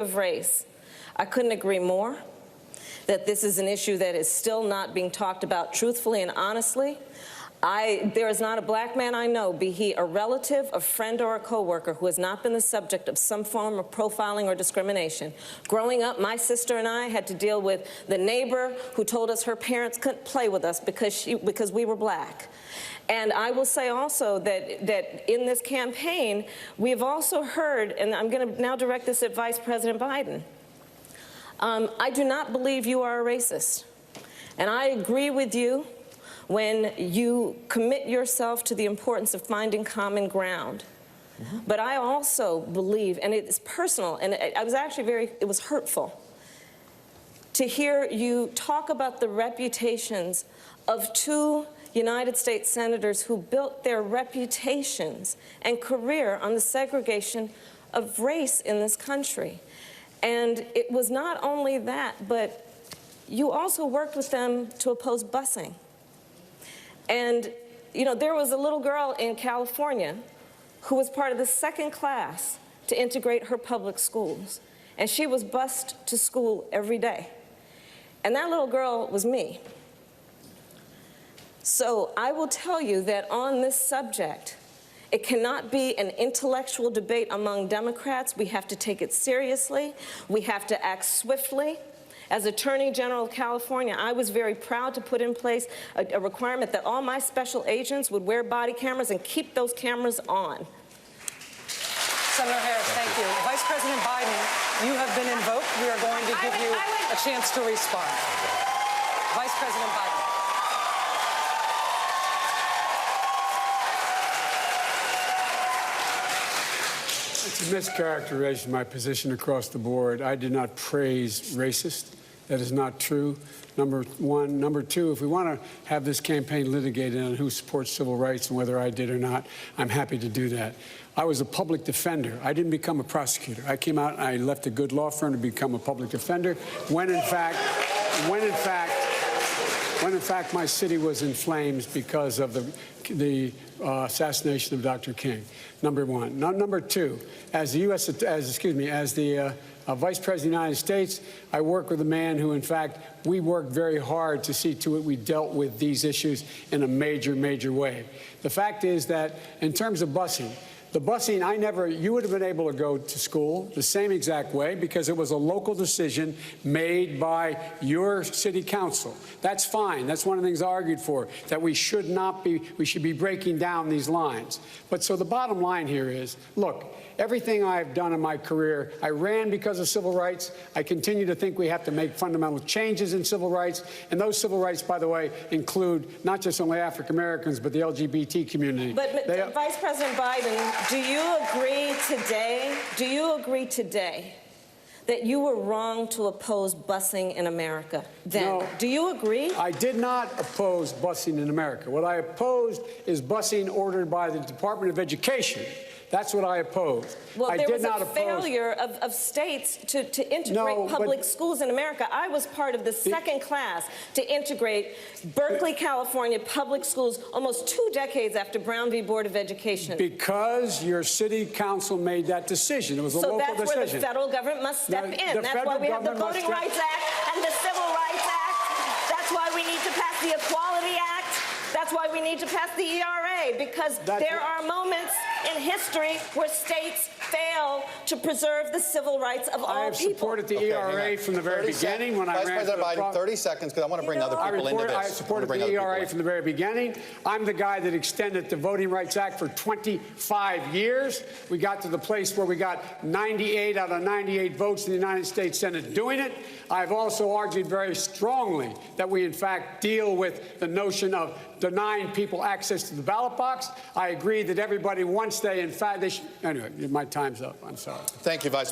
of race. I couldn't agree more that this is an issue that is still not being talked about truthfully and honestly. There is not a black man I know, be he a relative, a friend, or a coworker, who has not been the subject of some form of profiling or discrimination. Growing up, my sister and I had to deal with the neighbor who told us her parents couldn't play with us because we were black. And I will say also that in this campaign, we have also heard, and I'm going to now direct this at Vice President Biden, I do not believe you are a racist. And I agree with you when you commit yourself to the importance of finding common ground. But I also believe, and it's personal, and I was actually it was hurtful to hear you talk about the reputations of two United States senators who built their reputations and career on the segregation of race in this country. And it was not only that, but you also worked with them to oppose busing. And, you know, there was a little girl in California who was part of the second class to integrate her public schools. And she was bused to school every day. And that little girl was me. So I will tell you that on this subject, it cannot be an intellectual debate among Democrats. We have to take it seriously. We have to act swiftly. As Attorney General of California, I was very proud to put in place a requirement that all my special agents would wear body cameras and keep those cameras on. Senator Harris, thank you. Vice President Biden, you have been invoked. We are going to give you a chance to respond. Vice President Biden. It's a mischaracterization of my position across the board. I did not praise racist. That is not true, number one. Number two, if we want to have this campaign litigated on who supports civil rights and whether I did or not, I'm happy to do that. I was a public defender. I didn't become a prosecutor. I came out and I left a good law firm to become a public defender when in fact my city was in flames because of the assassination of Dr. King. Number one. Number two, as the Vice President of the United States, I work with a man who, in fact, we worked very hard to see to it we dealt with these issues in a major, major way. The fact is that in terms of busing, the busing, you would have been able to go to school the same exact way because it was a local decision made by your city council. That's fine. That's one of the things I argued for, that we should be breaking down these lines. But so the bottom line here is, look, everything I've done in my career, I ran because of civil rights. I continue to think we have to make fundamental changes in civil rights. And those civil rights, by the way, include not just only African Americans, but the LGBT community. But Vice President Biden, do you agree today that you were wrong to oppose busing in America then? No, do you agree? I did not oppose busing in America. What I opposed is busing ordered by the Department of Education. That's what I opposed. Well, there was a failure of states to integrate public schools in America. I was part of the second class to integrate Berkeley, California public schools almost 2 decades after Brown v. Board of Education. Because your city council made that decision. It was a local decision. So that's where the federal government must step in. That's why we have the Voting Rights Act and the Civil Rights Act. That's why we need to pass the Equality Act. That's why we need to pass the ERA, because there are moments in history where states fail to preserve the civil rights of all people. I have supported the ERA from the very beginning when I ran for the Vice President Biden, 30 seconds, because I want to bring other people into this. I supported the ERA from the very beginning. I'm the guy that extended the Voting Rights Act for 25 years. We got to the place where we got 98 out of 98 votes in the United States Senate doing it. I've also argued very strongly that we, in fact, deal with the notion of denying people access to the ballot box. I agree that everybody, once they, in fact, anyway, my time's up. I'm sorry. Thank you, Vice